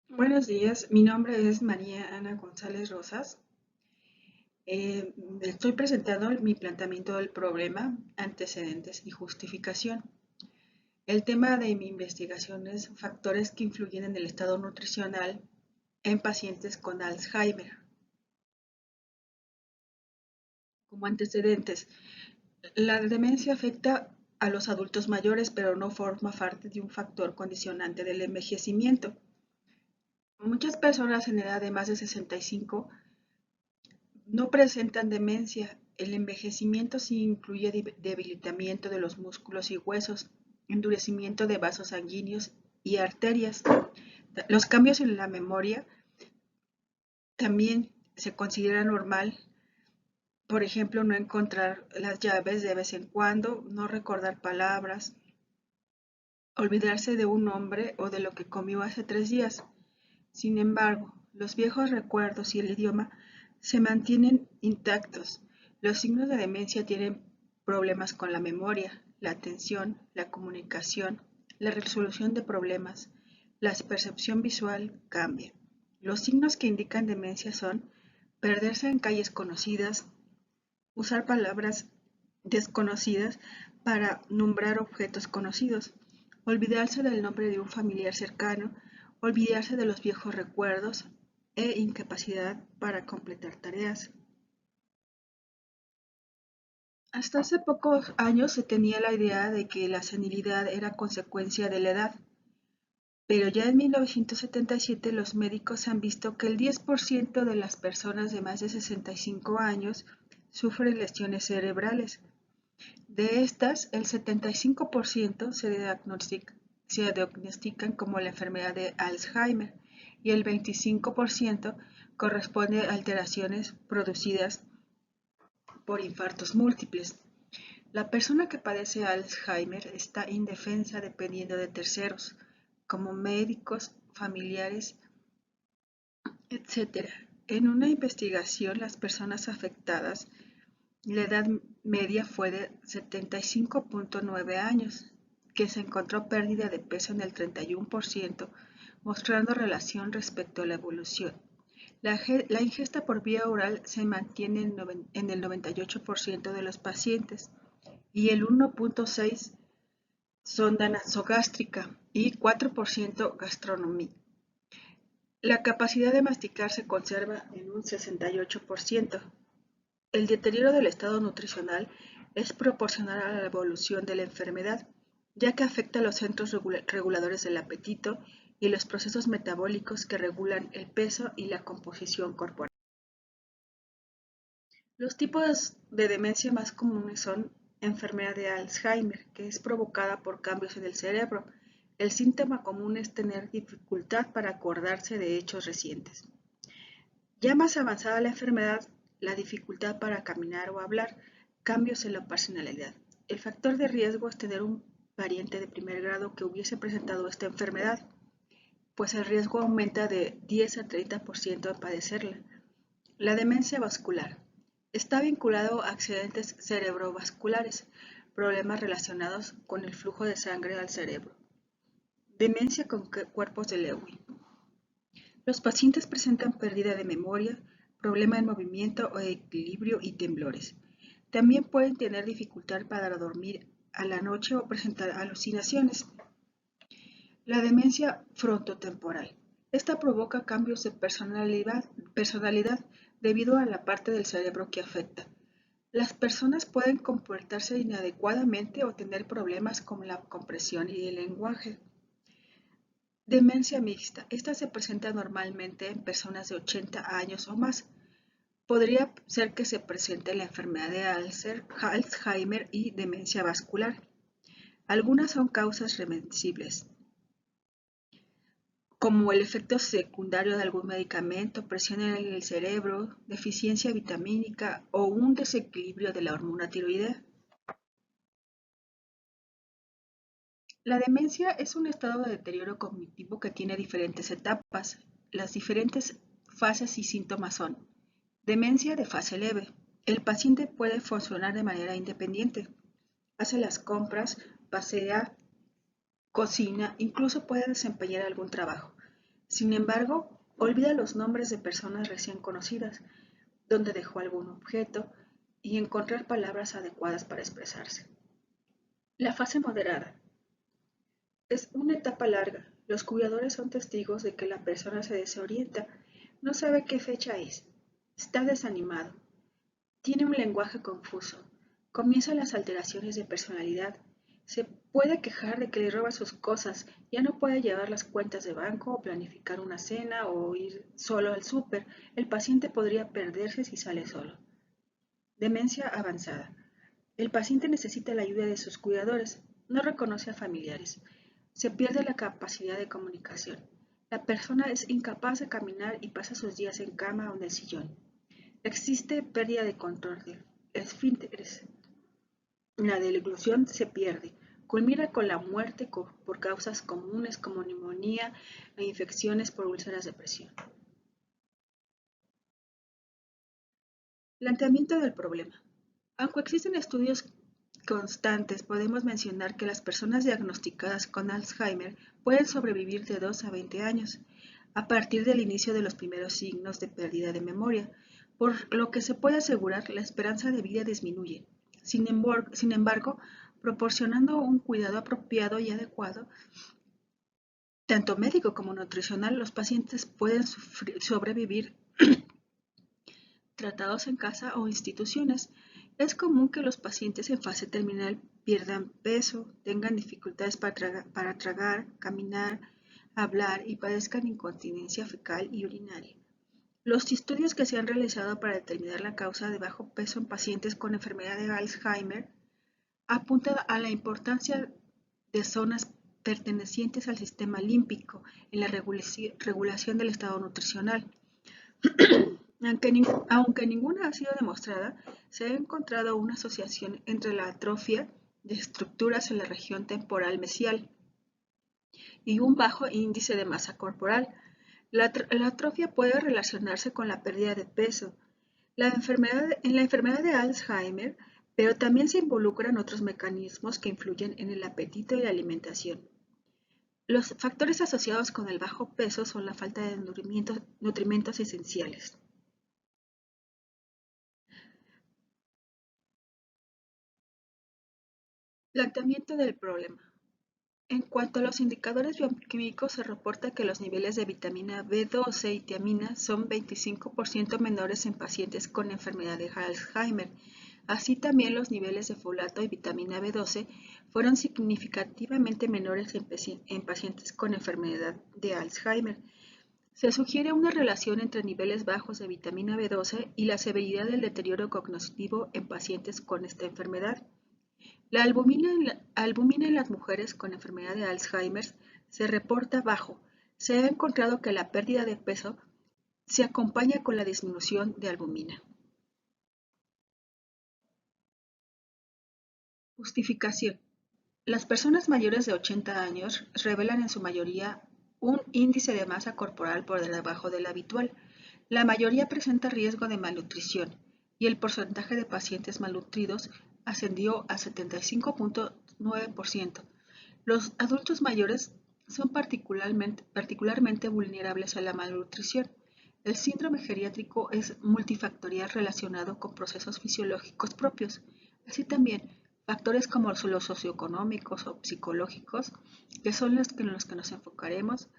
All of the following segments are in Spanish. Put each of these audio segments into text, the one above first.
Buenos días, mi nombre es María Ana González Rosas. Estoy presentando mi planteamiento del problema, antecedentes y justificación. El tema de mi investigación es factores que influyen en el estado nutricional en pacientes con Alzheimer. Como antecedentes, la demencia afecta a los adultos mayores, pero no forma parte de un factor condicionante del envejecimiento. Muchas personas en edad de más de 65 no presentan demencia. El envejecimiento sí incluye debilitamiento de los músculos y huesos, endurecimiento de vasos sanguíneos y arterias. Los cambios en la memoria también se considera normal. Por ejemplo, no encontrar las llaves de vez en cuando, no recordar palabras, olvidarse de un nombre o de lo que comió hace 3 días. Sin embargo, los viejos recuerdos y el idioma se mantienen intactos. Los signos de demencia tienen problemas con la memoria, la atención, la comunicación, la resolución de problemas. La percepción visual cambia. Los signos que indican demencia son perderse en calles conocidas, usar palabras desconocidas para nombrar objetos conocidos, olvidarse del nombre de un familiar cercano, olvidarse de los viejos recuerdos e incapacidad para completar tareas. Hasta hace pocos años se tenía la idea de que la senilidad era consecuencia de la edad, pero ya en 1977 los médicos han visto que el 10% de las personas de más de 65 años sufren lesiones cerebrales. De estas, el 75% se diagnostican como la enfermedad de Alzheimer y el 25% corresponde a alteraciones producidas por infartos múltiples. La persona que padece Alzheimer está indefensa dependiendo de terceros, como médicos, familiares, etc. En una investigación, las personas afectadas, la edad media fue de 75.9 años, que se encontró pérdida de peso en el 31%, mostrando relación respecto a la evolución. La ingesta por vía oral se mantiene en el 98% de los pacientes y el 1.6 sonda nasogástrica y 4% gastronomía. La capacidad de masticar se conserva en un 68%. El deterioro del estado nutricional es proporcional a la evolución de la enfermedad, ya que afecta a los centros reguladores del apetito y los procesos metabólicos que regulan el peso y la composición corporal. Los tipos de demencia más comunes son enfermedad de Alzheimer, que es provocada por cambios en el cerebro. El síntoma común es tener dificultad para acordarse de hechos recientes. Ya más avanzada la enfermedad, la dificultad para caminar o hablar, cambios en la personalidad. El factor de riesgo es tener un pariente de primer grado que hubiese presentado esta enfermedad, pues el riesgo aumenta de 10 a 30% al padecerla. La demencia vascular está vinculado a accidentes cerebrovasculares, problemas relacionados con el flujo de sangre al cerebro. Demencia con cuerpos de Lewy. Los pacientes presentan pérdida de memoria, problema en movimiento o equilibrio y temblores. También pueden tener dificultad para dormir a la noche o presentar alucinaciones. La demencia frontotemporal. Esta provoca cambios de personalidad debido a la parte del cerebro que afecta. Las personas pueden comportarse inadecuadamente o tener problemas con la comprensión y el lenguaje. Demencia mixta. Esta se presenta normalmente en personas de 80 años o más. Podría ser que se presente la enfermedad de Alzheimer y demencia vascular. Algunas son causas reversibles, como el efecto secundario de algún medicamento, presión en el cerebro, deficiencia vitamínica o un desequilibrio de la hormona tiroidea. La demencia es un estado de deterioro cognitivo que tiene diferentes etapas. Las diferentes fases y síntomas son: demencia de fase leve. El paciente puede funcionar de manera independiente. Hace las compras, pasea, cocina, incluso puede desempeñar algún trabajo. Sin embargo, olvida los nombres de personas recién conocidas, dónde dejó algún objeto y encontrar palabras adecuadas para expresarse. La fase moderada. Es una etapa larga. Los cuidadores son testigos de que la persona se desorienta, no sabe qué fecha es, está desanimado, tiene un lenguaje confuso, comienzan las alteraciones de personalidad, se puede quejar de que le roban sus cosas, ya no puede llevar las cuentas de banco o planificar una cena o ir solo al súper. El paciente podría perderse si sale solo. Demencia avanzada. El paciente necesita la ayuda de sus cuidadores, no reconoce a familiares, se pierde la capacidad de comunicación. La persona es incapaz de caminar y pasa sus días en cama o en el sillón. Existe pérdida de control de esfínteres. La deglución se pierde. Culmina con la muerte por causas comunes como neumonía e infecciones por úlceras de presión. Planteamiento del problema. Aunque existen estudios constantes, podemos mencionar que las personas diagnosticadas con Alzheimer pueden sobrevivir de 2 a 20 años, a partir del inicio de los primeros signos de pérdida de memoria, por lo que se puede asegurar la esperanza de vida disminuye. Sin embargo, proporcionando un cuidado apropiado y adecuado, tanto médico como nutricional, los pacientes pueden sobrevivir tratados en casa o instituciones. Es común que los pacientes en fase terminal pierdan peso, tengan dificultades para tragar, caminar, hablar y padezcan incontinencia fecal y urinaria. Los estudios que se han realizado para determinar la causa de bajo peso en pacientes con enfermedad de Alzheimer apuntan a la importancia de zonas pertenecientes al sistema límbico en la regulación del estado nutricional. Aunque ninguna ha sido demostrada, se ha encontrado una asociación entre la atrofia de estructuras en la región temporal mesial y un bajo índice de masa corporal. La atrofia puede relacionarse con la pérdida de peso en la enfermedad de Alzheimer, pero también se involucran otros mecanismos que influyen en el apetito y la alimentación. Los factores asociados con el bajo peso son la falta de nutrimentos esenciales. Planteamiento del problema. En cuanto a los indicadores bioquímicos, se reporta que los niveles de vitamina B12 y tiamina son 25% menores en pacientes con enfermedad de Alzheimer. Así también los niveles de folato y vitamina B12 fueron significativamente menores en pacientes con enfermedad de Alzheimer. Se sugiere una relación entre niveles bajos de vitamina B12 y la severidad del deterioro cognitivo en pacientes con esta enfermedad. La albumina en las mujeres con enfermedad de Alzheimer se reporta bajo. Se ha encontrado que la pérdida de peso se acompaña con la disminución de albumina. Justificación. Las personas mayores de 80 años revelan en su mayoría un índice de masa corporal por debajo del habitual. La mayoría presenta riesgo de malnutrición y el porcentaje de pacientes malnutridos ascendió a 75.9%. Los adultos mayores son particularmente vulnerables a la malnutrición. El síndrome geriátrico es multifactorial relacionado con procesos fisiológicos propios, así también factores como los socioeconómicos o psicológicos, que son en los que nos enfocaremos,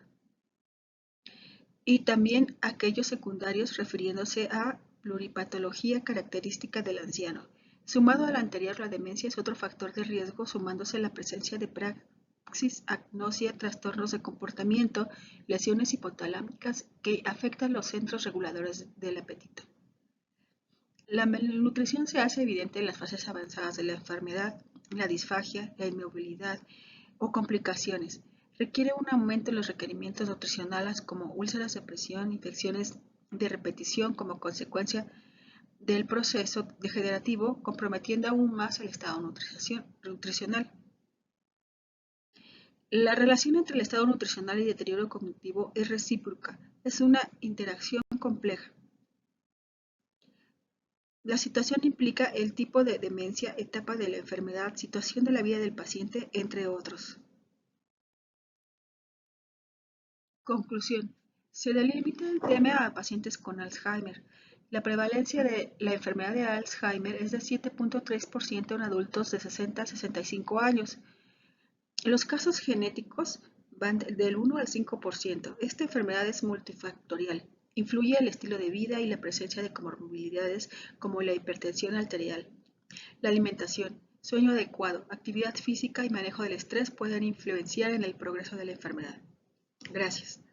y también aquellos secundarios refiriéndose a pluripatología característica del anciano. Sumado al anterior, la demencia es otro factor de riesgo, sumándose la presencia de praxis, agnosia, trastornos de comportamiento, lesiones hipotalámicas que afectan los centros reguladores del apetito. La malnutrición se hace evidente en las fases avanzadas de la enfermedad, la disfagia, la inmovilidad o complicaciones. Requiere un aumento en los requerimientos nutricionales como úlceras de presión, infecciones de repetición como consecuencia del proceso degenerativo, comprometiendo aún más el estado nutricional. La relación entre el estado nutricional y deterioro cognitivo es recíproca, es una interacción compleja. La situación implica el tipo de demencia, etapa de la enfermedad, situación de la vida del paciente, entre otros. Conclusión. Se delimita el tema a pacientes con Alzheimer. La prevalencia de la enfermedad de Alzheimer es de 7.3% en adultos de 60 a 65 años. Los casos genéticos van del 1 al 5%. Esta enfermedad es multifactorial. Influye el estilo de vida y la presencia de comorbilidades como la hipertensión arterial. La alimentación, sueño adecuado, actividad física y manejo del estrés pueden influenciar en el progreso de la enfermedad. Gracias.